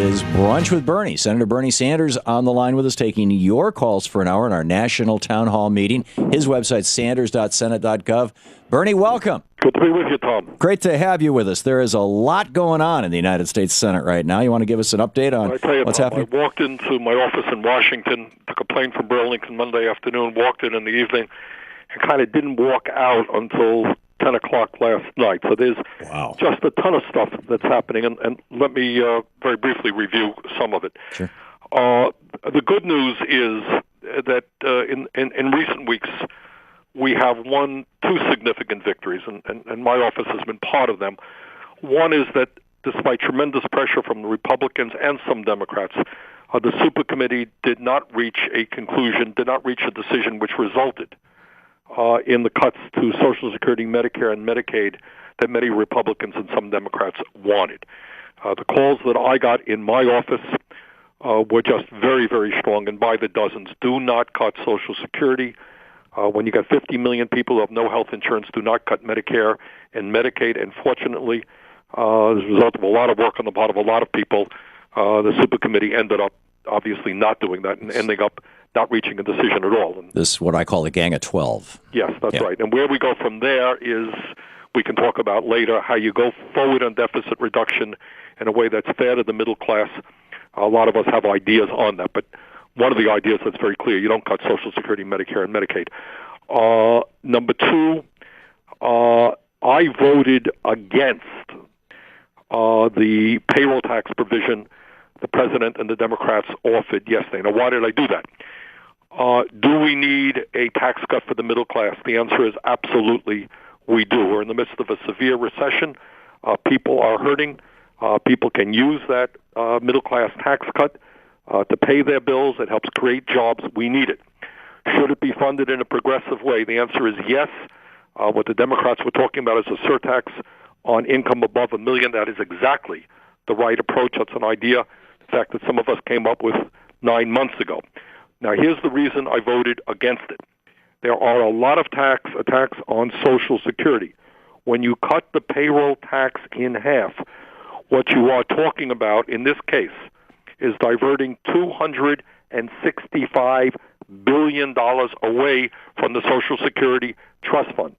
is Brunch with Bernie. Senator Bernie Sanders on the line with us, taking your calls for an hour in our national town hall meeting. His website, sanders.senate.gov. Bernie, welcome. Good to be with you, Tom. Great to have you with us. There is a lot going on in the United States Senate right now. You want to give us an update on what's happening? I walked into my office in Washington, took a plane from Burlington Monday afternoon, walked in the evening, and kind of didn't walk out until 10 o'clock last night. So there's just a ton of stuff that's happening, and let me very briefly review some of it. Sure. The good news is that in recent weeks, we have won two significant victories, and my office has been part of them. One is that despite tremendous pressure from the Republicans and some Democrats, the Super Committee did not reach a conclusion, did not reach a decision which resulted in the cuts to Social Security, Medicare, and Medicaid that many Republicans and some Democrats wanted. The calls that I got in my office were just very, very strong, and by the dozens. Do not cut Social Security. When you got 50 million people who have no health insurance, do not cut Medicare and Medicaid. And fortunately, as a result of a lot of work on the part of a lot of people, the Super Committee ended up obviously not doing that and ending up not reaching a decision at all. And this is what I call the Gang of 12. Yes, that's right. And where we go from there is, we can talk about later, how you go forward on deficit reduction in a way that's fair to the middle class. A lot of us have ideas on that, but one of the ideas that's very clear, you don't cut Social Security, Medicare, and Medicaid. Number two, I voted against the payroll tax provision the President and the Democrats offered yesterday. Now, why did I do that? Do we need a tax cut for the middle class? The answer is absolutely we do. We're in the midst of a severe recession. People are hurting. People can use that middle class tax cut to pay their bills. It helps create jobs. We need it. Should it be funded in a progressive way? The answer is yes. What the Democrats were talking about is a surtax on income above $1 million. That is exactly the right approach. That's an idea, in fact, that some of us came up with 9 months ago. Now, here's the reason I voted against it. There are a lot of attacks on Social Security. When you cut the payroll tax in half, what you are talking about in this case is diverting $265 billion away from the Social Security Trust Fund.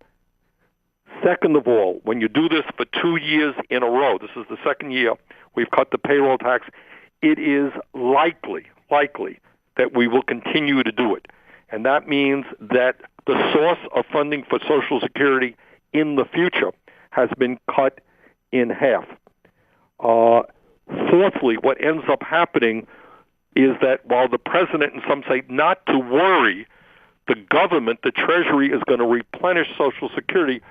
Second of all, when you do this for 2 years in a row, this is the second year we've cut the payroll tax, it is likely that we will continue to do it. And that means that the source of funding for Social Security in the future has been cut in half. Fourthly, what ends up happening is that while the President and some say not to worry, the government, the Treasury, is going to replenish Social Security,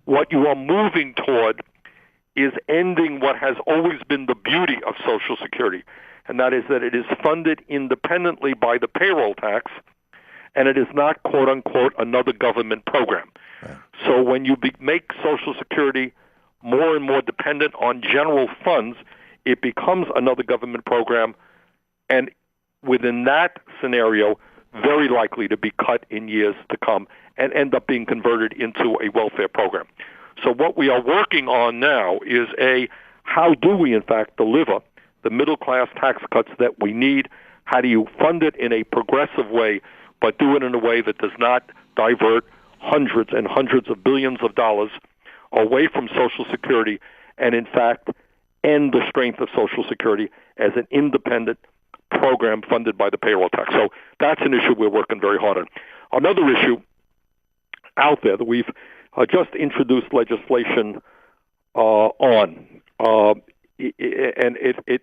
what you are moving toward is ending what has always been the beauty of Social Security, and that is that it is funded independently by the payroll tax, and it is not, quote-unquote, another government program. Right. So when you make Social Security more and more dependent on general funds, it becomes another government program, and within that scenario, very likely to be cut in years to come and end up being converted into a welfare program. So what we are working on now is how do we, in fact, deliver the middle-class tax cuts that we need? How do you fund it in a progressive way, but do it in a way that does not divert hundreds and hundreds of billions of dollars away from Social Security and, in fact, end the strength of Social Security as an independent program funded by the payroll tax? So that's an issue we're working very hard on. Another issue out there that we've just introduced legislation on, and it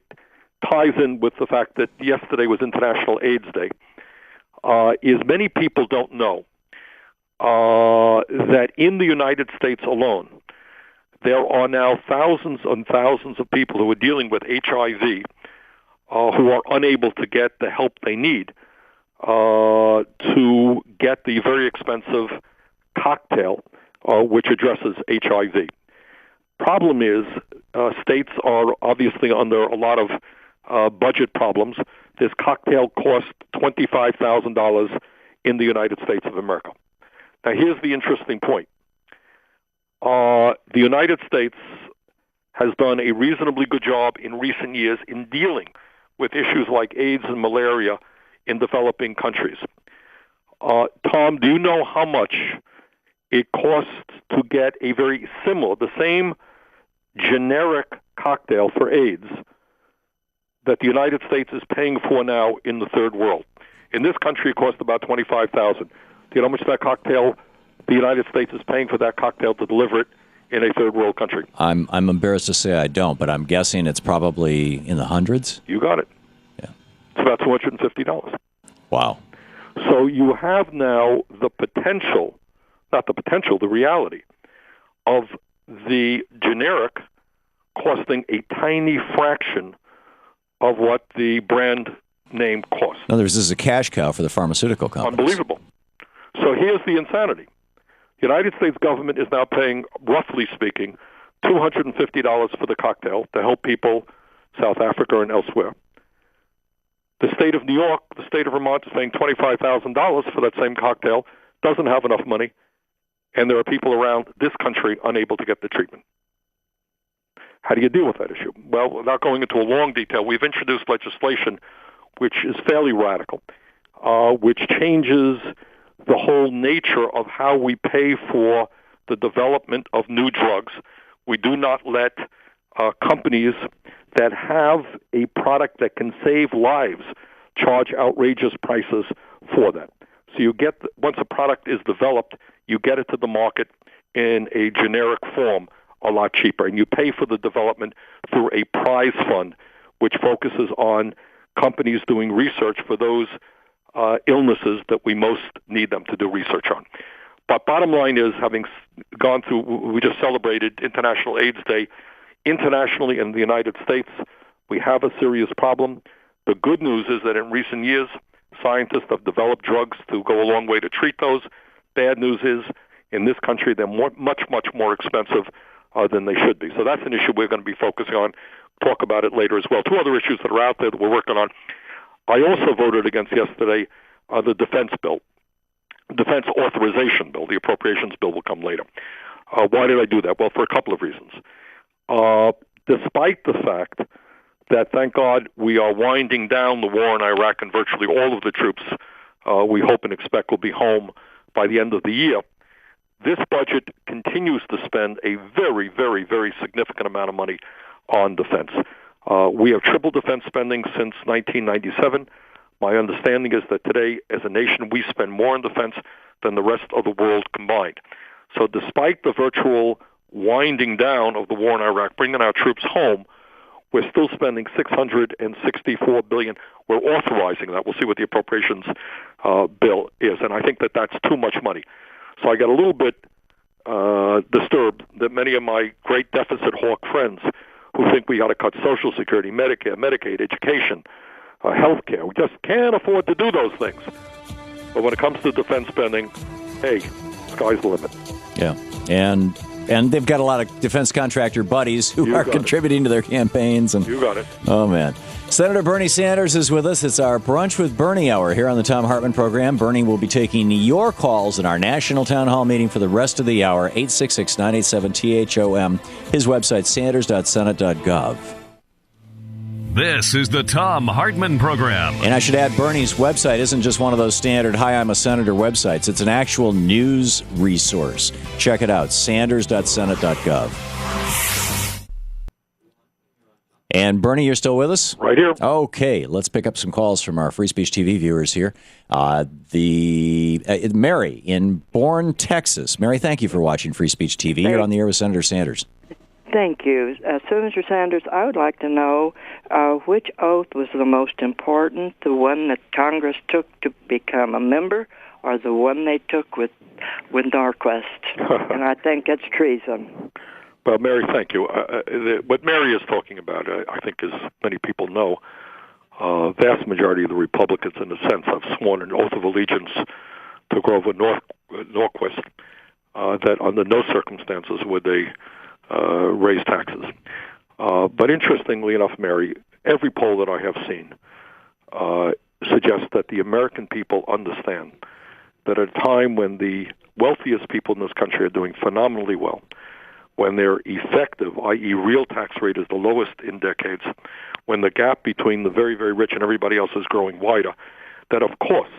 ties in with the fact that yesterday was International AIDS Day, is many people don't know that in the United States alone, there are now thousands and thousands of people who are dealing with HIV who are unable to get the help they need to get the very expensive cocktail which addresses HIV. Problem is, states are obviously under a lot of budget problems. This cocktail costs $25,000 in the United States of America. Now, here's the interesting point. The United States has done a reasonably good job in recent years in dealing with issues like AIDS and malaria in developing countries. Tom, do you know how much it costs to get a very similar, the same generic cocktail for AIDS that the United States is paying for now in the third world? In this country, it costs about $25,000. Do you know how much that cocktail, the United States is paying for that cocktail to deliver it in a third world country? I'm embarrassed to say I don't, but I'm guessing it's probably in the hundreds. You got it. Yeah. It's about $250. Wow. So you have now the potential, not the potential, the reality of the generic costing a tiny fraction of what the brand name costs. In other words, this is a cash cow for the pharmaceutical companies. Unbelievable. So here's the insanity. The United States government is now paying, roughly speaking, $250 for the cocktail to help people South Africa and elsewhere. The state of New York, the state of Vermont is paying $25,000 for that same cocktail, doesn't have enough money, and there are people around this country unable to get the treatment. How do you deal with that issue? Well, without going into a long detail, we've introduced legislation which is fairly radical, which changes the whole nature of how we pay for the development of new drugs. We do not let companies that have a product that can save lives charge outrageous prices for that. So you get, once a product is developed, you get it to the market in a generic form a lot cheaper, and you pay for the development through a prize fund, which focuses on companies doing research for those illnesses that we most need them to do research on. But bottom line is, having gone through, we just celebrated International AIDS Day. Internationally in the United States, we have a serious problem. The good news is that in recent years, scientists have developed drugs to go a long way to treat those. Bad news is, in this country, they're much more expensive than they should be. So that's an issue we're going to be focusing on. Talk about it later as well. Two other issues that are out there that we're working on. I also voted against yesterday the defense bill, defense authorization bill. The appropriations bill will come later. Why did I do that? Well, for a couple of reasons. Despite the fact that, thank God, we are winding down the war in Iraq and virtually all of the troops we hope and expect will be home by the end of the year, this budget continues to spend a very significant amount of money on defense. We have tripled defense spending since 1997. My understanding is that today, as a nation, we spend more on defense than the rest of the world combined. So despite the virtual winding down of the war in Iraq, bringing our troops home, we're still spending $664 billion. We're authorizing that. We'll see what the appropriations bill is, and I think that that's too much money. So I got a little bit disturbed that many of my great deficit hawk friends who think we got to cut Social Security, Medicare, Medicaid, education, health care, we just can't afford to do those things. But when it comes to defense spending, hey, sky's the limit. Yeah, and they've got a lot of defense contractor buddies who are contributing to their campaigns. And you got it. Oh, man. Senator Bernie Sanders is with us. It's our Brunch with Bernie hour here on the Thom Hartmann Program. Bernie will be taking your calls in our national town hall meeting for the rest of the hour, 866-987-THOM. His website, sanders.senate.gov. This is the Thom Hartmann Program. And I should add, Bernie's website isn't just one of those standard "Hi, I'm a Senator" websites. It's an actual news resource. Check it out, sanders.senate.gov. And Bernie, you're still with us? Right here. Okay, let's pick up some calls from our Free Speech TV viewers here. Mary in Bourne, Texas. Mary, thank you for watching Free Speech TV. You're on the air with Senator Sanders. Thank you. Senator Sanders, I would like to know which oath was the most important, the one that Congress took to become a member or the one they took with Norquist? And I think it's treason. Well, Mary, thank you. What Mary is talking about, I think, as many people know, vast majority of the Republicans, in a sense, have sworn an oath of allegiance to Grover Norquist, that under no circumstances would they raise taxes. But interestingly enough, Mary, every poll that I have seen suggests that the American people understand that at a time when the wealthiest people in this country are doing phenomenally well, when their effective, i.e. real tax rate, is the lowest in decades, when the gap between the very, very rich and everybody else is growing wider, that of course,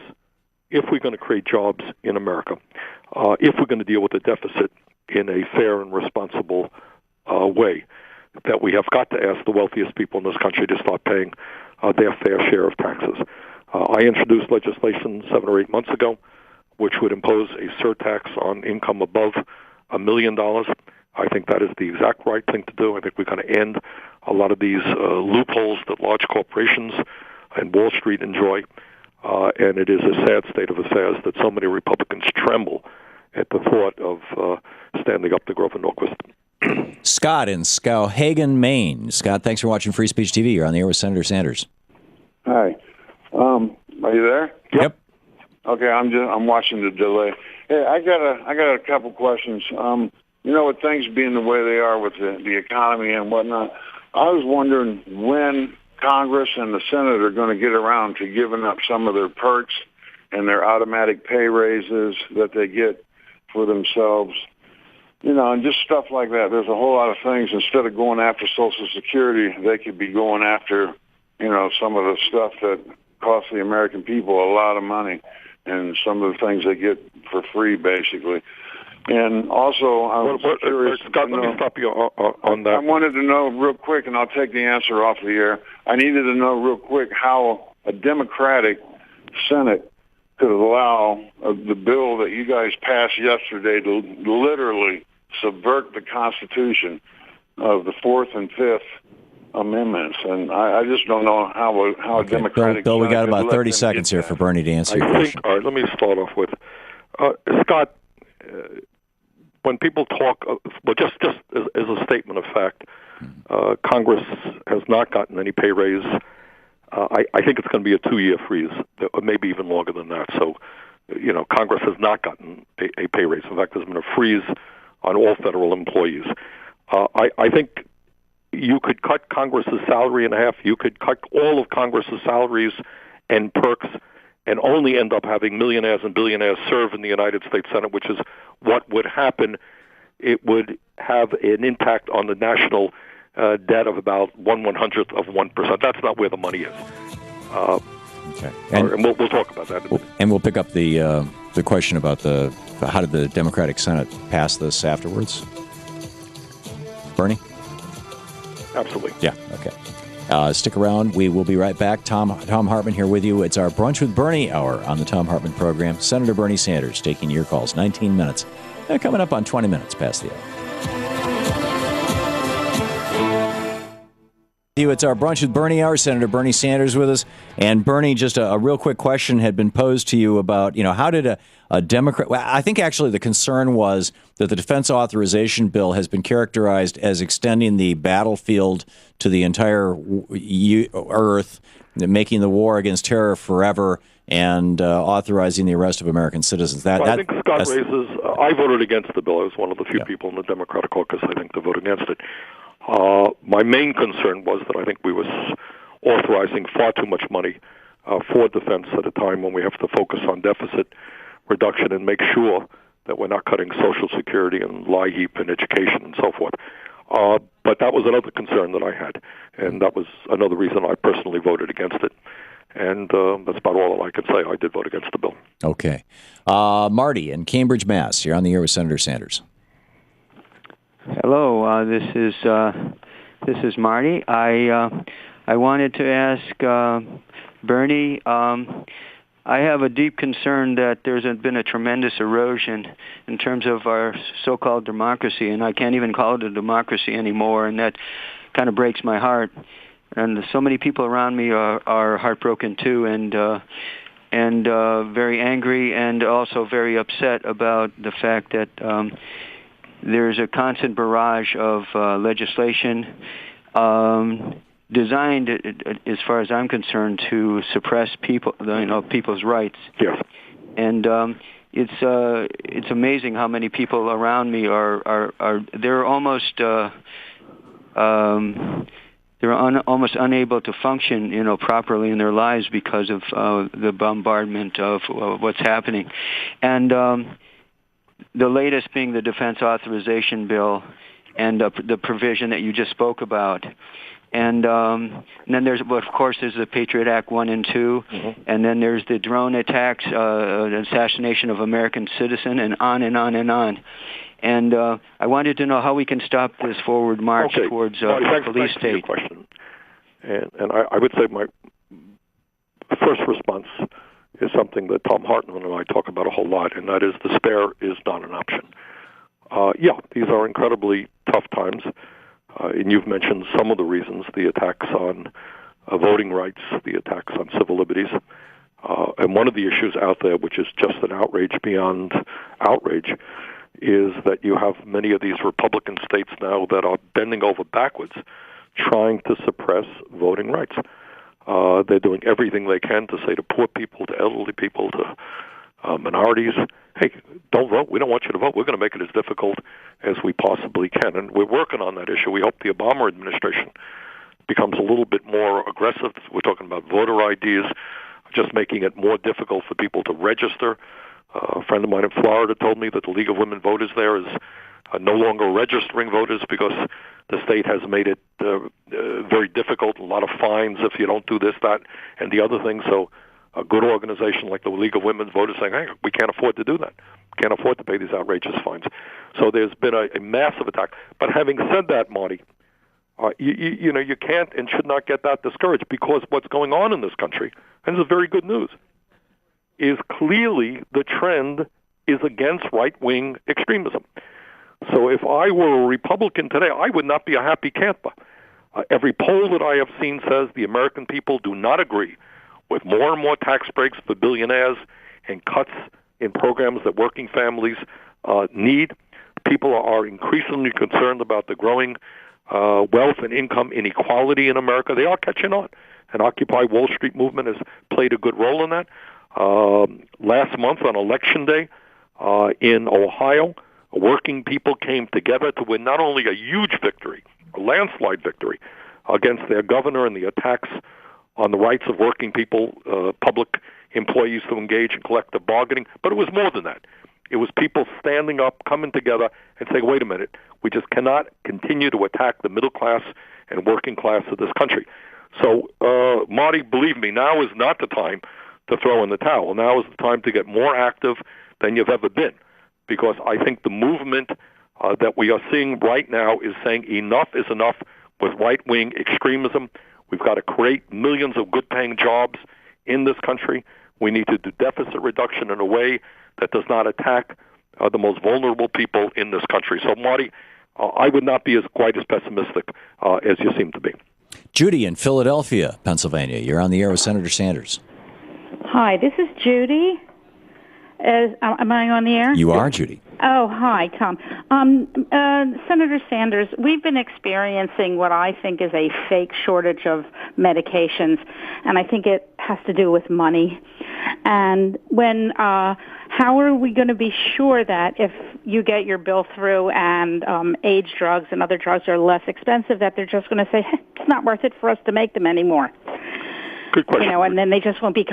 if we're going to create jobs in America, if we're going to deal with the deficit in a fair and responsible way, that we have got to ask the wealthiest people in this country to start paying their fair share of taxes. I introduced legislation 7 or 8 months ago which would impose a surtax on income above $1 million. I think that is the exact right thing to do. I think we're going to end a lot of these loopholes that large corporations and Wall Street enjoy. And it is a sad state of affairs that so many Republicans tremble at the thought of standing up to Grover Norquist. Scott in Skowhegan, Maine. Scott, thanks for watching Free Speech TV. You're on the air with Senator Sanders. Hi. Are you there? Yep. Okay, I'm watching the delay. Hey, I got a couple questions. With things being the way they are with the economy and whatnot, I was wondering when Congress and the Senate are going to get around to giving up some of their perks and their automatic pay raises that they get for themselves. And just stuff like that. There's a whole lot of things. Instead of going after Social Security, they could be going after, some of the stuff that costs the American people a lot of money and some of the things they get for free, basically. And also, I was curious. Scott, let me stop you on that. I wanted to know real quick, and I'll take the answer off the air. I needed to know real quick how a Democratic Senate could allow the bill that you guys passed yesterday to literally subvert the Constitution of the Fourth and Fifth Amendments, and I just don't know how a Democratic. Bill, we got about 30 seconds here for Bernie to answer your question. All right, let me start off with Scott. When people talk, just as a statement of fact, Congress has not gotten any pay raise. I think it's going to be a 2-year freeze, or maybe even longer than that. So, Congress has not gotten a pay raise. In fact, there's been a freeze on all federal employees. I think you could cut Congress's salary in half. You could cut all of Congress's salaries and perks and only end up having millionaires and billionaires serve in the United States Senate, which is what would happen. It would have an impact on the national debt of about 1/100th of 1%. That's not where the money is. Okay. And we'll talk about that. And we'll pick up the question about how did the Democratic Senate pass this afterwards? Bernie? Absolutely. Yeah, okay. Stick around. We will be right back. Thom Hartmann here with you. It's our Brunch with Bernie hour on the Thom Hartmann Program. Senator Bernie Sanders taking your calls. 19 minutes. Coming up on 20 minutes past the hour. It's our Brunch with Bernie hour. Senator Bernie Sanders with us. And Bernie, just a real quick question had been posed to you about, how did a Democrat... Well, I think actually the concern was that the defense authorization bill has been characterized as extending the battlefield to the entire earth, making the war against terror forever, and authorizing the arrest of American citizens. I think Scott raises... I voted against the bill. I was one of the few people in the Democratic caucus, I think, to vote against it. My main concern was that I think we was authorizing far too much money for defense at a time when we have to focus on deficit reduction and make sure that we're not cutting Social Security and LIHEAP and education and so forth. But that was another concern that I had, and that was another reason I personally voted against it. And that's about all I can say. I did vote against the bill. Okay. Marty in Cambridge, Mass. You're on the air with Senator Sanders. Hello, this is Marty. I wanted to ask Bernie. I have a deep concern that there's been a tremendous erosion in terms of our so-called democracy, and I can't even call it a democracy anymore, and that kind of breaks my heart. And so many people around me are heartbroken too, and very angry, and also very upset about the fact that there's a constant barrage of legislation designed, as far as I'm concerned, to suppress people's rights. Yes. And it's amazing how many people around me are they're almost almost unable to function, properly in their lives because of the bombardment of what's happening. And the latest being the defense authorization bill, and the provision that you just spoke about. And then there's, of course, there's the Patriot Act 1 and 2, and then there's the drone attacks, the assassination of American citizen, and on and on and on. And I wanted to know how we can stop this forward march towards police state. Question. And I would say my first response is something that Thom Hartmann and I talk about a whole lot, and that is despair is not an option. These are incredibly tough times. And you've mentioned some of the reasons, the attacks on voting rights, the attacks on civil liberties. And one of the issues out there, which is just an outrage beyond outrage, is that you have many of these Republican states now that are bending over backwards trying to suppress voting rights. They're doing everything they can to say to poor people, to elderly people, to minorities, hey, don't vote. We don't want you to vote. We're going to make it as difficult as we possibly can. And we're working on that issue. We hope the Obama administration becomes a little bit more aggressive. We're talking about voter IDs, just making it more difficult for people to register. A friend of mine in Florida told me that the League of Women Voters there is no longer registering voters because the state has made it very difficult, a lot of fines if you don't do this, that, and the other thing. So a good organization like the League of Women's Voters saying, hey, we can't afford to do that. Can't afford to pay these outrageous fines. So there's been a massive attack. But having said that, Marty, you can't and should not get that discouraged, because what's going on in this country, and this is very good news, is clearly the trend is against right-wing extremism. So if I were a Republican today, I would not be a happy camper. Every poll that I have seen says the American people do not agree with more and more tax breaks for billionaires and cuts in programs that working families need. People are increasingly concerned about the growing wealth and income inequality in America. They are catching on. And Occupy Wall Street movement has played a good role in that. Last month on Election Day in Ohio, working people came together to win not only a huge victory, a landslide victory, against their governor and the attacks on the rights of working people, public employees to engage in collective bargaining, but it was more than that. It was people standing up, coming together, and saying, wait a minute, we just cannot continue to attack the middle class and working class of this country. So, Marty, believe me, now is not the time to throw in the towel. Now is the time to get more active than you've ever been, because I think the movement that we are seeing right now is saying enough is enough with right-wing extremism. We've got to create millions of good-paying jobs in this country. We need to do deficit reduction in a way that does not attack the most vulnerable people in this country. So, Marty, I would not be quite as pessimistic as you seem to be. Judy in Philadelphia, Pennsylvania. You're on the air with Senator Sanders. Hi, this is Judy. Am I on the air? You are, Judy. Oh, hi, Tom. Senator Sanders, we've been experiencing what I think is a fake shortage of medications, and I think it has to do with money. And how are we going to be sure that if you get your bill through and AIDS drugs and other drugs are less expensive, that they're just going to say, hey, it's not worth it for us to make them anymore? Good question. And then they just won't be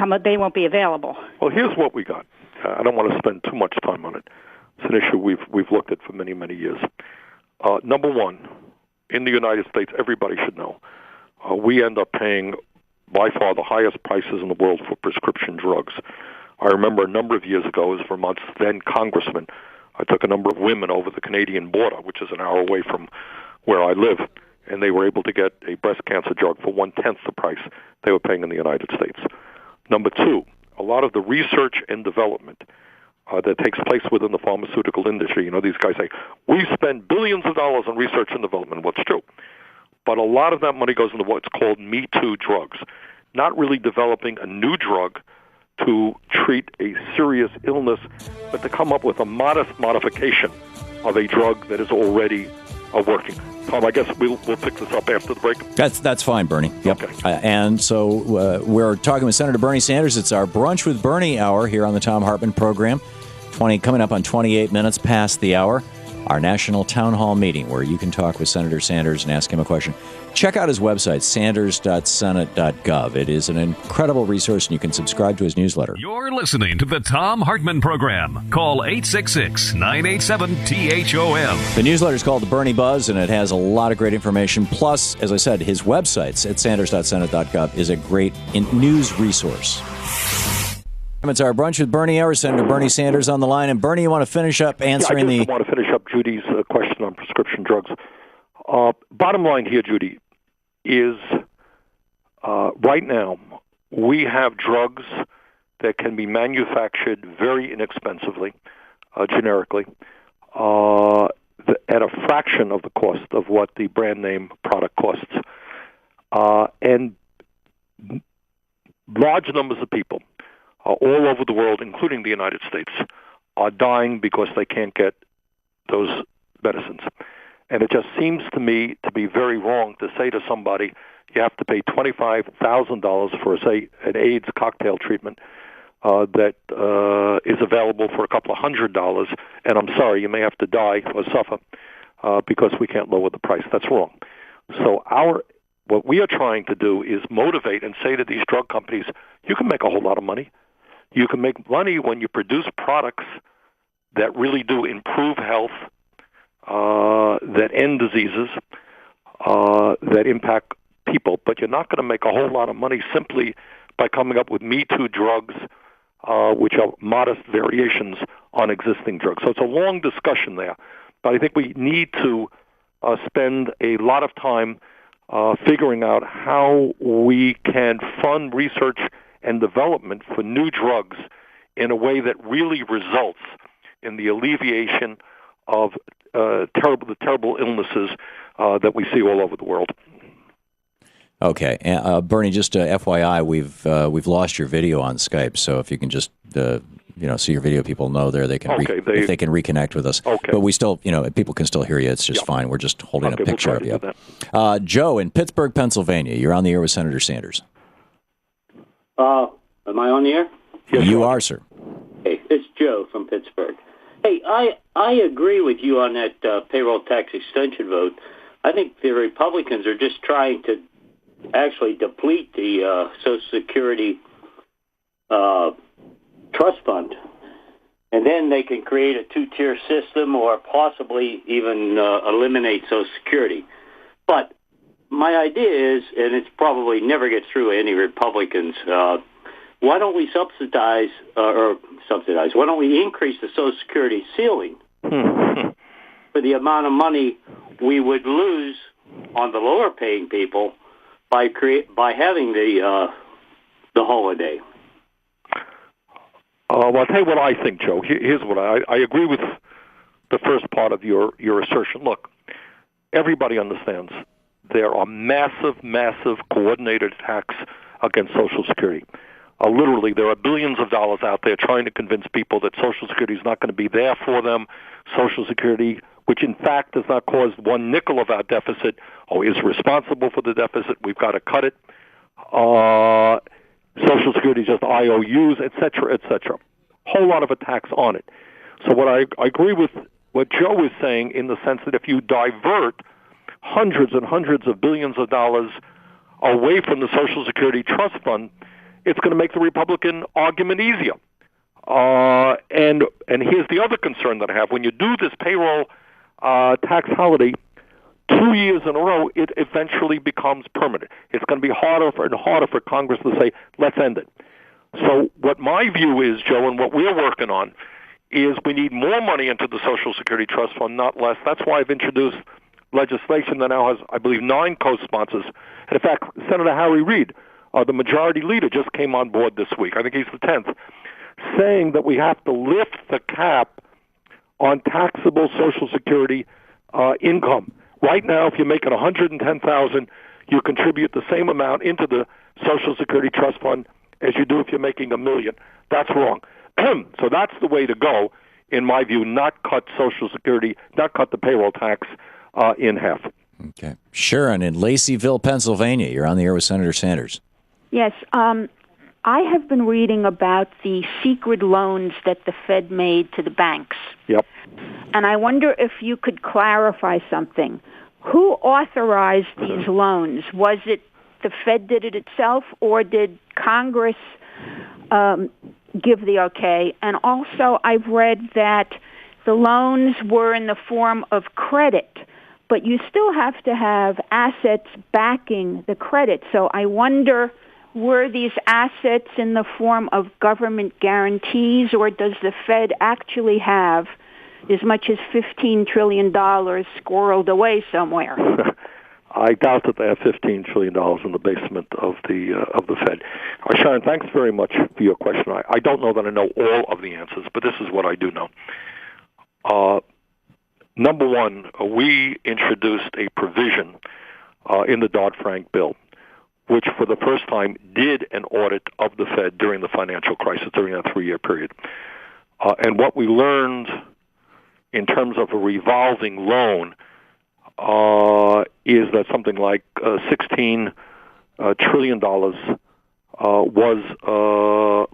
available. Well, here's what we got. I don't want to spend too much time on it. It's an issue we've looked at for many, many years. Number one, in the United States, everybody should know, we end up paying by far the highest prices in the world for prescription drugs. I remember a number of years ago, as Vermont's then congressman, I took a number of women over the Canadian border, which is an hour away from where I live, and they were able to get a breast cancer drug for 1/10 the price they were paying in the United States. Number two, a lot of the research and development that takes place within the pharmaceutical industry. These guys say, we spend billions of dollars on research and development. What's true? But a lot of that money goes into what's called Me Too drugs, not really developing a new drug to treat a serious illness, but to come up with a modest modification of a drug that is already working. Tom, I guess we'll pick this up after the break. That's fine, Bernie. Yep. Okay. And so we're talking with Senator Bernie Sanders. It's our Brunch with Bernie hour here on the Thom Hartmann Program. Coming up on 28 minutes past the hour. Our national town hall meeting where you can talk with Senator Sanders and ask him a question. check out his website, sanders.senate.gov. It is an incredible resource, and you can subscribe to his newsletter. You're listening to the Thom Hartmann Program. Call 866-987-THOM. The newsletter is called The Bernie Buzz, and it has a lot of great information. Plus, as I said, his website at sanders.senate.gov is a great news resource. It's our Brunch with Bernie hour. Senator Bernie Sanders on the line. And Bernie, you want to finish up answering I want to finish up Judy's question on prescription drugs. Bottom line here, Judy, is right now we have drugs that can be manufactured very inexpensively, generically, at a fraction of the cost of what the brand name product costs. And large numbers of people all over the world, including the United States, are dying because they can't get those medicines. And it just seems to me to be very wrong to say to somebody, you have to pay $25,000 for, say, an AIDS cocktail treatment that is available for a couple of $100, and I'm sorry, you may have to die or suffer because we can't lower the price. That's wrong. So what we are trying to do is motivate and say to these drug companies, you can make a whole lot of money. You can make money when you produce products that really do improve health, that end diseases, that impact people. But you're not going to make a whole lot of money simply by coming up with Me Too drugs, which are modest variations on existing drugs. So it's a long discussion there. But I think we need to spend a lot of time figuring out how we can fund research and development for new drugs in a way that really results in the alleviation of terrible illnesses that we see all over the world. Okay, Bernie. Just FYI, we've lost your video on Skype. So if you can just see your video, people know there they can if they can reconnect with us. Okay. But we still people can still hear you. It's just fine. We're just holding a picture of you. Joe in Pittsburgh, Pennsylvania. You're on the air with Senator Sanders. Am I on the air? Yes, you are, sir. Hey, it's Joe from Pittsburgh. Hey, I agree with you on that payroll tax extension vote. I think the Republicans are just trying to actually deplete the Social Security trust fund. And then they can create a two-tier system or possibly even eliminate Social Security. But my idea is, and it's probably never gets through any Republicans, why don't we subsidize? Why don't we increase the Social Security ceiling for the amount of money we would lose on the lower-paying people by having the holiday? Well, I'll tell you what I think, Joe. Here's what I agree with the first part of your assertion. Look, everybody understands there are massive coordinated attacks against Social Security. Literally, there are billions of dollars out there trying to convince people that Social Security is not going to be there for them. Social Security, which in fact does not cause one nickel of our deficit, is responsible for the deficit. We've got to cut it. Social Security is just IOUs, et cetera, et cetera. Whole lot of attacks on it. So what I agree with what Joe is saying in the sense that if you divert hundreds and hundreds of billions of dollars away from the Social Security Trust Fund, it's going to make the Republican argument easier. And here's the other concern that I have. When you do this payroll tax holiday 2 years in a row, it eventually becomes permanent. It's going to be harder and harder for Congress to say, let's end it. So what my view is, Joe, and what we're working on, is we need more money into the Social Security Trust Fund, not less. That's why I've introduced legislation that now has, I believe, 9 co-sponsors. And in fact, Senator Harry Reid, the majority leader, just came on board this week. I think he's the 10th, saying that we have to lift the cap on taxable Social Security income. Right now, if you're making $110,000, you contribute the same amount into the Social Security Trust Fund as you do if you're making $1 million. That's wrong. So that's the way to go, in my view. Not cut Social Security, not cut the payroll tax in half. Okay, Sharon in Laceyville, Pennsylvania. You're on the air with Senator Sanders. Yes, I have been reading about the secret loans that the Fed made to the banks. Yep. And I wonder if you could clarify something. who authorized these loans? Was it the Fed did it itself, or did Congress give the okay? And also, I've read that the loans were in the form of credit, but you still have to have assets backing the credit. So I wonder, were these assets in the form of government guarantees, or does the Fed actually have as much as $15 trillion squirreled away somewhere? I doubt that they have $15 trillion in the basement of the Fed. Sharon, thanks very much for your question. I don't know that I know all of the answers, but this is what I do know. Number one, we introduced a provision in the Dodd-Frank bill, which for the first time did an audit of the Fed during the financial crisis, during that 3-year period. And what we learned in terms of a revolving loan is that something like $16 trillion was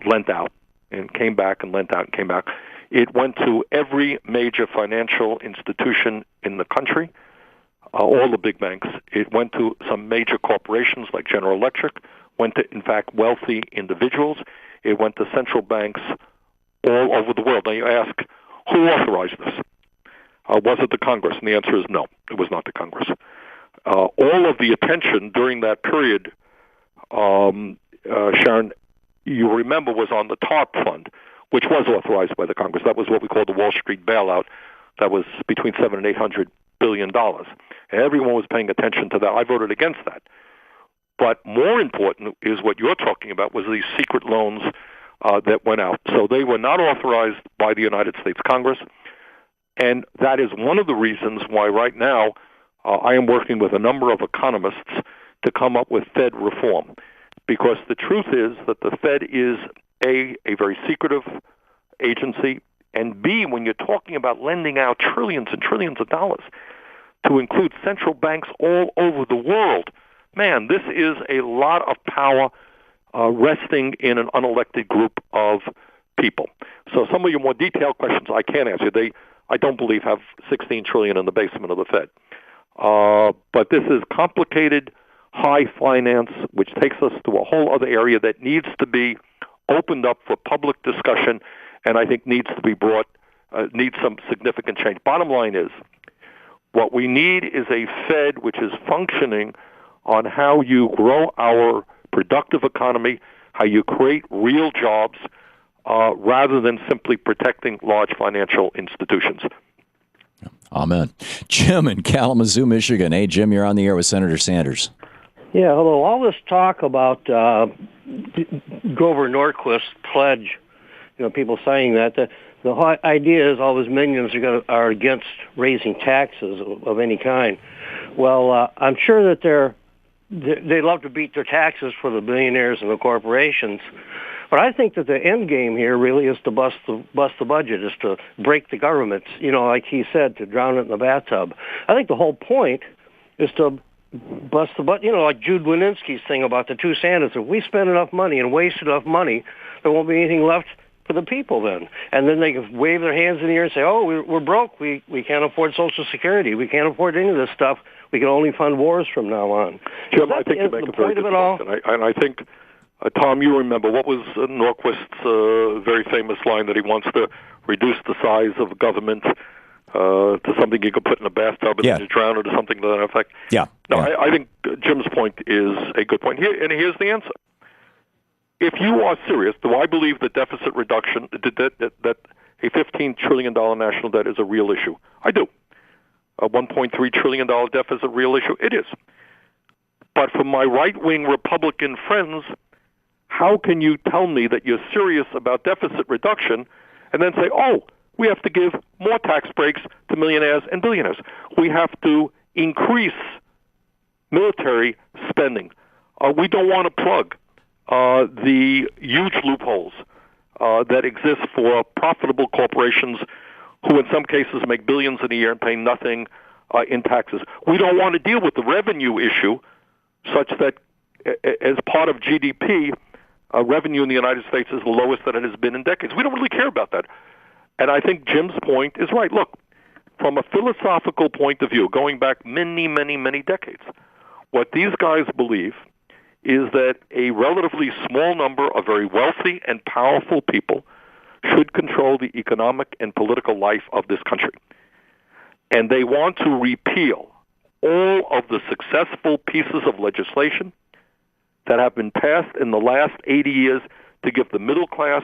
lent out and came back and lent out and came back. It went to every major financial institution in the country, all the big banks. It went to some major corporations like General Electric, went to, in fact, wealthy individuals. It went to central banks all over the world. Now you ask, who authorized this? Was it the Congress? And the answer is no, it was not the Congress. All of the attention during that period, Sharon, you remember, was on the TARP fund, which was authorized by the Congress. That was what we call the Wall Street bailout. That was between $700 and $800 billion. And everyone was paying attention to that. I voted against that. But more important is what you're talking about, was these secret loans that went out. So they were not authorized by the United States Congress. And that is one of the reasons why right now I am working with a number of economists to come up with Fed reform. Because the truth is that the Fed is, A, very secretive agency, and B, when you're talking about lending out trillions and trillions of dollars to include central banks all over the world, man, this is a lot of power resting in an unelected group of people. So some of your more detailed questions I can't answer. I don't believe, have $16 trillion in the basement of the Fed. But this is complicated, high finance, which takes us to a whole other area that needs to be opened up for public discussion, and I think needs to be needs some significant change. Bottom line is, what we need is a Fed which is functioning on how you grow our productive economy, how you create real jobs, rather than simply protecting large financial institutions. Amen. Jim in Kalamazoo, Michigan. Hey, Jim, you're on the air with Senator Sanders. Yeah, hello. All this talk about Grover Norquist's pledge, people saying that, the whole idea is all his minions are against raising taxes of any kind. Well, I'm sure that they love to beat their taxes for the billionaires and the corporations. But I think that the end game here really is to bust the budget, is to break the government, like he said, to drown it in the bathtub. I think the whole point is to bust the budget, like Jude Wininski's thing about the two Santas. If we spend enough money and waste enough money, there won't be anything left for the people then. And then they can wave their hands in the air and say, oh, we're broke. We can't afford Social Security. We can't afford any of this stuff. We can only fund wars from now on. Jim, I think you make a very good point. And I think, Tom, you remember, what was Norquist's very famous line that he wants to reduce the size of government to something you could put in a bathtub and then you drown it, or something to that effect? Yeah. No, I think Jim's point is a good point. And here's the answer. If you are serious, do I believe that deficit reduction, that a $15 trillion national debt is a real issue? I do. A $1.3 trillion deficit, a real issue? It is. But for my right-wing Republican friends, how can you tell me that you're serious about deficit reduction and then say, oh, we have to give more tax breaks to millionaires and billionaires? We have to increase military spending. We don't want to plug the huge loopholes that exist for profitable corporations who in some cases make billions in a year and pay nothing in taxes. We don't want to deal with the revenue issue such that as part of GDP, revenue in the United States is the lowest that it has been in decades. We don't really care about that. And I think Jim's point is right. Look, from a philosophical point of view, going back many, many, many decades, what these guys believe is that a relatively small number of very wealthy and powerful people should control the economic and political life of this country. And they want to repeal all of the successful pieces of legislation that have been passed in the last 80 years to give the middle class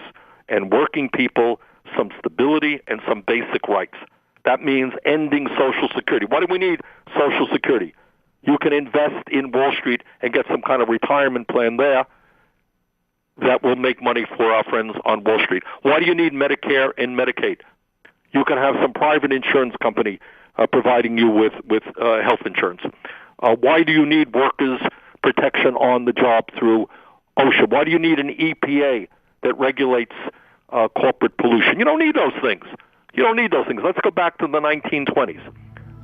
and working people some stability and some basic rights. That means ending Social Security. Why do we need Social Security? You can invest in Wall Street and get some kind of retirement plan there that will make money for our friends on Wall Street. Why do you need Medicare and Medicaid? You can have some private insurance company providing you with health insurance. Why do you need workers' protection on the job through OSHA? Why do you need an EPA that regulates corporate pollution? You don't need those things. You don't need those things. Let's go back to the 1920s.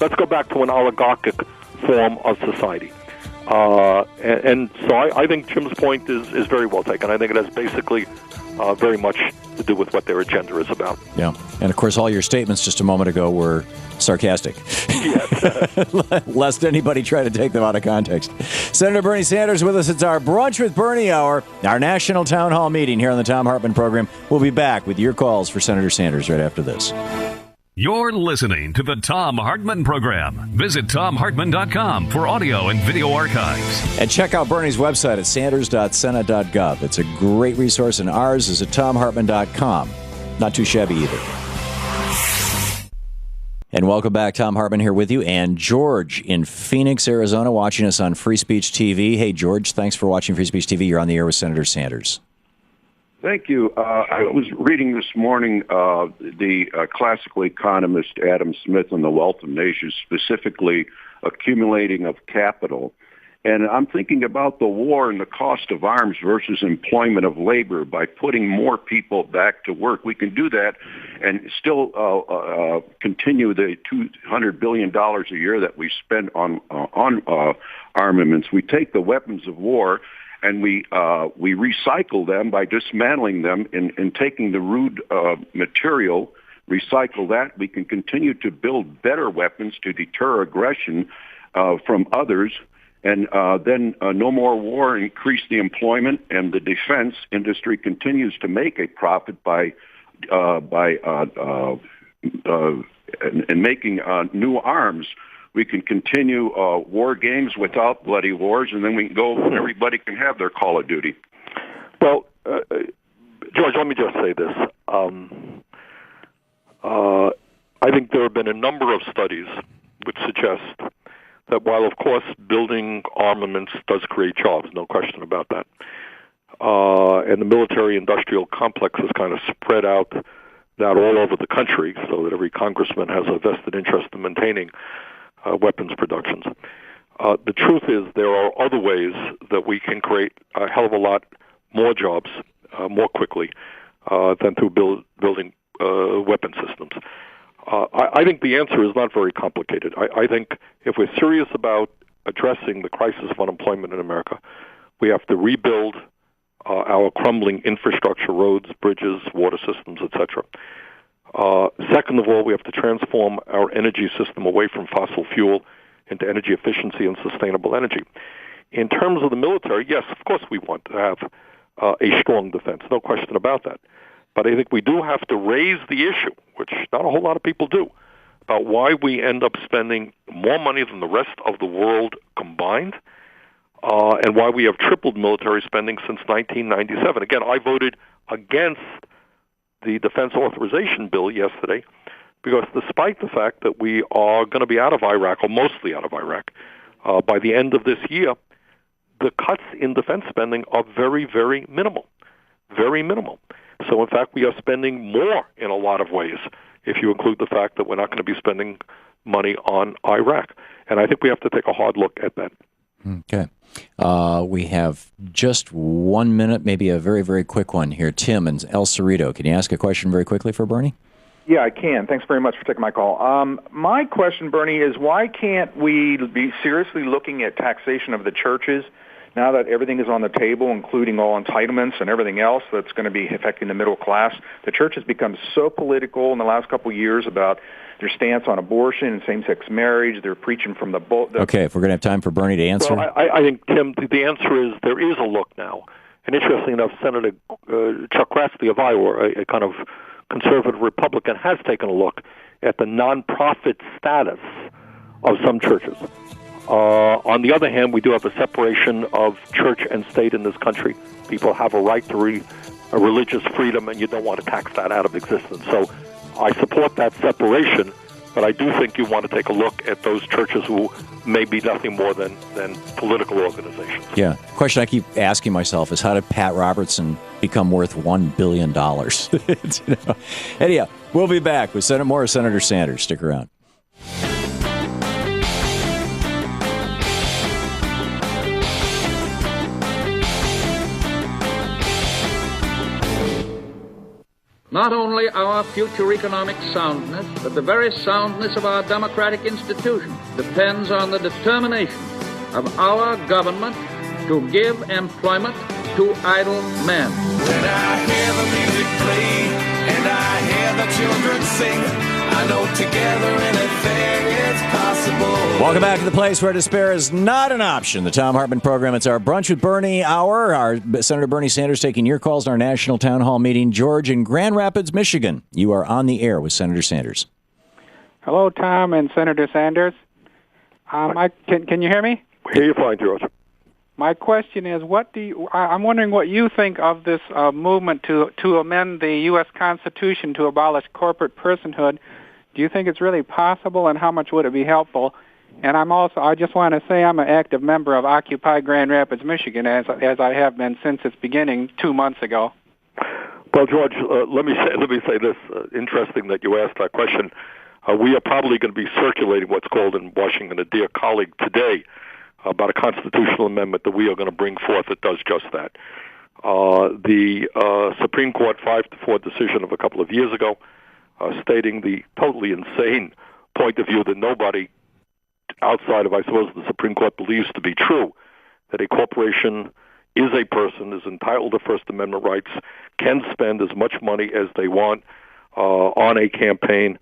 Let's go back to an oligarchic form of society. And so I think Jim's point is very well taken. I think it has basically very much to do with what their agenda is about. Yeah. And, of course, all your statements just a moment ago were sarcastic. Yes. Lest anybody try to take them out of context. Senator Bernie Sanders with us. It's our Brunch with Bernie hour, our national town hall meeting here on the Thom Hartmann Program. We'll be back with your calls for Senator Sanders right after this. You're listening to the Thom Hartmann Program. Visit ThomHartmann.com for audio and video archives. And check out Bernie's website at sanders.senate.gov. It's a great resource, and ours is at ThomHartmann.com. Not too shabby either. And welcome back. Thom Hartmann here with you, and George in Phoenix, Arizona, watching us on Free Speech TV. Hey, George, thanks for watching Free Speech TV. You're on the air with Senator Sanders. Thank you. I was reading this morning the classical economist Adam Smith on the Wealth of Nations, specifically accumulating of capital. And I'm thinking about the war and the cost of arms versus employment of labor. By putting more people back to work, we can do that and still continue the $200 billion a year that we spend on armaments. We take the weapons of war and we recycle them by dismantling them and taking the rude material, recycle that. We can continue to build better weapons to deter aggression from others, and then no more war, increase the employment, and the defense industry continues to make a profit by making new arms. We can continue war games without bloody wars, and then we can go and everybody can have their Call of Duty. Well, George, let me just say this. I think there have been a number of studies which suggest that while, of course, building armaments does create jobs, no question about that, and the military-industrial complex has kind of spread out that all over the country so that every congressman has a vested interest in maintaining weapons productions. The truth is there are other ways that we can create a hell of a lot more jobs more quickly than through building weapon systems. I think the answer is not very complicated. I think if we're serious about addressing the crisis of unemployment in America, we have to rebuild our crumbling infrastructure, roads, bridges, water systems, etc. Second of all, we have to transform our energy system away from fossil fuel into energy efficiency and sustainable energy. In terms of the military, yes, of course we want to have a strong defense, no question about that. But I think we do have to raise the issue, which not a whole lot of people do, about why we end up spending more money than the rest of the world combined, and why we have tripled military spending since 1997. Again, I voted against the defense authorization bill yesterday because despite the fact that we are going to be out of Iraq, or mostly out of Iraq, by the end of this year, the cuts in defense spending are very, very minimal. Very minimal. So, in fact, we are spending more in a lot of ways if you include the fact that we're not going to be spending money on Iraq. And I think we have to take a hard look at that. Okay. We have just 1 minute, maybe a very, very quick one here. Tim in El Cerrito, can you ask a question very quickly for Bernie? Yeah, I can. Thanks very much for taking my call. My question, Bernie, is why can't we be seriously looking at taxation of the churches now that everything is on the table, including all entitlements and everything else that's going to be affecting the middle class, the church has become so political in the last couple of years about their stance on abortion and same-sex marriage. They're preaching from the Okay, if we're going to have time for Bernie to answer. Well, I think, Tim, the answer is there is a look now. And interestingly enough, Senator Chuck Grassley of Iowa, a kind of conservative Republican, has taken a look at the nonprofit status of some churches. On the other hand, we do have a separation of church and state in this country. People have a right to a religious freedom, and you don't want to tax that out of existence. So I support that separation, but I do think you want to take a look at those churches who may be nothing more than political organizations. Yeah. The question I keep asking myself is, how did Pat Robertson become worth $1 billion? Anyhow, we'll be back with more of Senator Sanders. Stick around. Not only our future economic soundness, but the very soundness of our democratic institutions depends on the determination of our government to give employment to idle men. When I hear the music play and I hear the children sing, I know together anything is possible. Welcome back to the place where despair is not an option. The Thom Hartmann Program. It's our Brunch with Bernie hour. Our Senator Bernie Sanders taking your calls in our national town hall meeting. George in Grand Rapids, Michigan. You are on the air with Senator Sanders. Hello, Tom and Senator Sanders. Can you hear me? I hear you fine, George. My question is, I'm wondering what you think of this movement to amend the U.S. Constitution to abolish corporate personhood. Do you think it's really possible, and how much would it be helpful? And I just want to say I'm an active member of Occupy Grand Rapids, Michigan, as I have been since its beginning 2 months ago. Well, George, let me say this. Interesting that you asked that question. We are probably going to be circulating what's called in Washington a dear colleague today about a constitutional amendment that we are going to bring forth that does just that. The Supreme Court 5-4 decision of a couple of years ago stating the totally insane point of view that nobody outside of, I suppose, the Supreme Court believes to be true, that a corporation is a person, is entitled to First Amendment rights, can spend as much money as they want on a campaign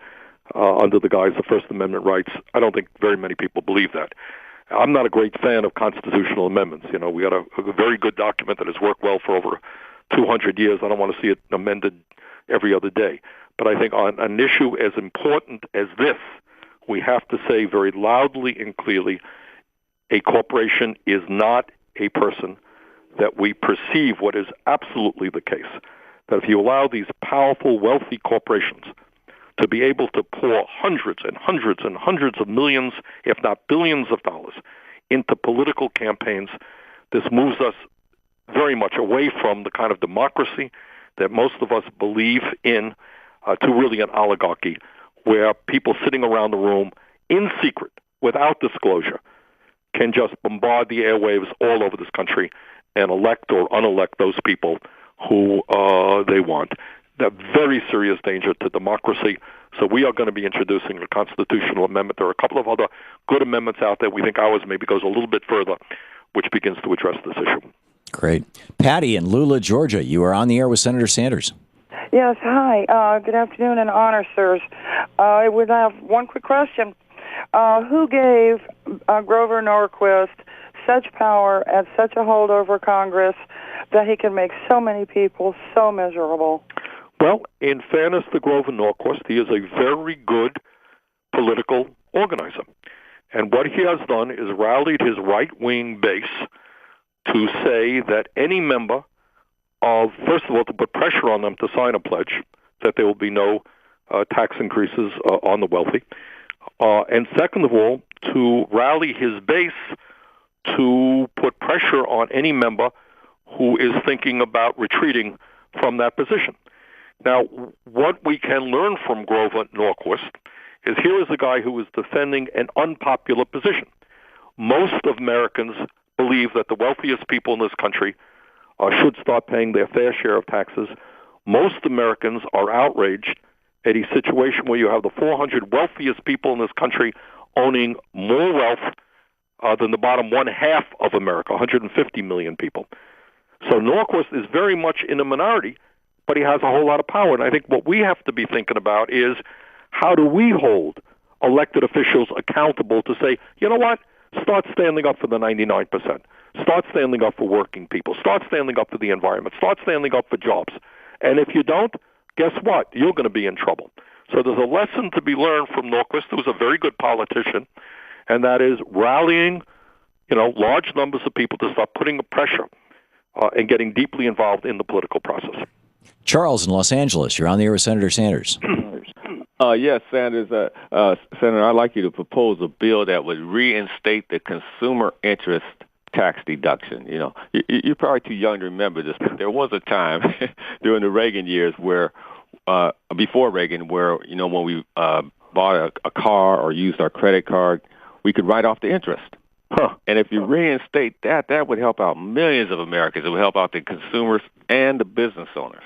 under the guise of First Amendment rights. I don't think very many people believe that. I'm not a great fan of constitutional amendments. You know, we got a very good document that has worked well for over 200 years. I don't want to see it amended every other day. But I think on an issue as important as this, we have to say very loudly and clearly, a corporation is not a person, that we perceive what is absolutely the case, that if you allow these powerful, wealthy corporations to be able to pour hundreds and hundreds and hundreds of millions, if not billions of dollars, into political campaigns, this moves us very much away from the kind of democracy that most of us believe in, to really an oligarchy, where people sitting around the room in secret, without disclosure, can just bombard the airwaves all over this country and elect or unelect those people who they want. A very serious danger to democracy. So we are going to be introducing a constitutional amendment. There are a couple of other good amendments out there. We think ours maybe goes a little bit further, which begins to address this issue. Great. Patty in Lula, Georgia. You are on the air with Senator Sanders. Yes, hi. Good afternoon and honor, sirs. I would have one quick question. Who gave Grover Norquist such power and such a hold over Congress that he can make so many people so miserable? Well, in fairness to Grover Norquist, he is a very good political organizer. And what he has done is rallied his right-wing base to say that any member of, first of all, to put pressure on them to sign a pledge that there will be no tax increases on the wealthy. And second of all, to rally his base to put pressure on any member who is thinking about retreating from that position. Now, what we can learn from Grover Norquist is here is a guy who is defending an unpopular position. Most of Americans believe that the wealthiest people in this country should start paying their fair share of taxes. Most Americans are outraged at a situation where you have the 400 wealthiest people in this country owning more wealth than the bottom one-half of America, 150 million people. So Norquist is very much in a minority, but he has a whole lot of power. And I think what we have to be thinking about is how do we hold elected officials accountable to say, you know what, start standing up for the 99%. Start standing up for working people. Start standing up for the environment. Start standing up for jobs. And if you don't, guess what? You're going to be in trouble. So there's a lesson to be learned from Norquist, who's a very good politician, and that is rallying, large numbers of people to start putting the pressure and getting deeply involved in the political process. Charles in Los Angeles, you're on the air with Senator Sanders. Yes, Sanders. Senator, I'd like you to propose a bill that would reinstate the consumer interest tax deduction. You're probably too young to remember this, but there was a time during the Reagan years where, before Reagan, where, when we bought a car or used our credit card, we could write off the interest. And if you reinstate that, that would help out millions of Americans. It would help out the consumers and the business owners.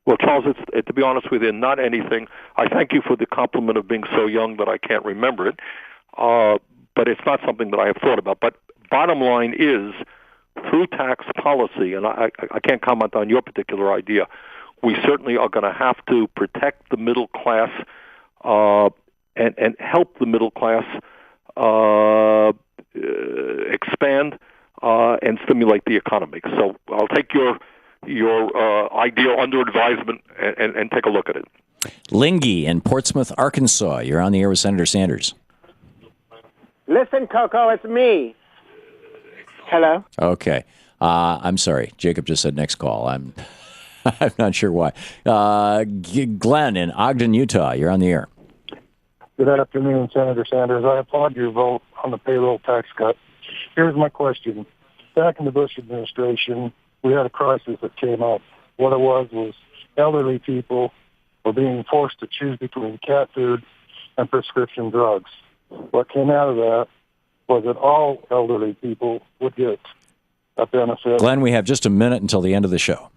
Well, Charles, to be honest with you, not anything. I thank you for the compliment of being so young that I can't remember it. But it's not something that I have thought about. But bottom line is, through tax policy, and I can't comment on your particular idea, we certainly are going to have to protect the middle class and help the middle class expand and stimulate the economy. So I'll take your idea under advisement and take a look at it. Lingy in Portsmouth, Arkansas. You're on the air with Senator Sanders. Listen, Coco, it's me. Hello? Okay. I'm sorry. Jacob just said next call. I'm not sure why. Glenn in Ogden, Utah. You're on the air. Good afternoon, Senator Sanders. I applaud your vote on the payroll tax cut. Here's my question. Back in the Bush administration, we had a crisis that came up. What it was elderly people were being forced to choose between cat food and prescription drugs. What came out of that was that all elderly people would get a benefit. Glenn, we have just a minute until the end of the show.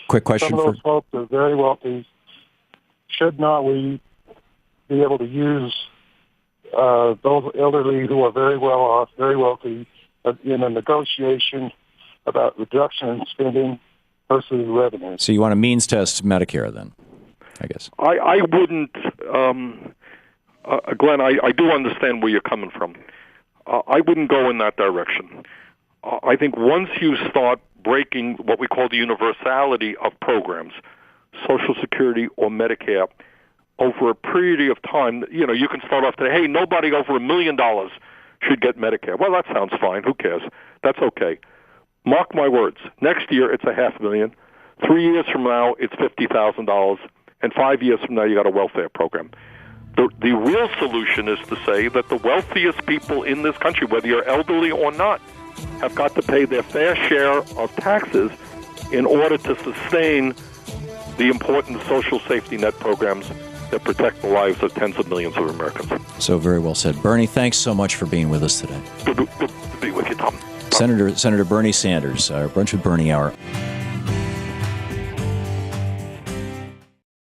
Quick question. Some of those folks are very wealthy. Should not we be able to use those elderly who are very well off, very wealthy, in a negotiation about reduction in spending versus revenue? So you want to means test Medicare then, I guess. I wouldn't, Glenn, I do understand where you're coming from. I wouldn't go in that direction. I think once you start breaking what we call the universality of programs, Social Security or Medicare, over a period of time, you can start off today, hey, nobody over $1 million should get Medicare. Well, that sounds fine. Who cares? That's okay. Mark my words. Next year, it's $500,000. 3 years from now, it's $50,000. And 5 years from now, you got a welfare program. The real solution is to say that the wealthiest people in this country, whether you're elderly or not, have got to pay their fair share of taxes in order to sustain the important social safety net programs that protect the lives of tens of millions of Americans. So very well said. Bernie, thanks so much for being with us today. Good to be with you, Tom. Senator Bernie Sanders, our Brunch with Bernie Hour.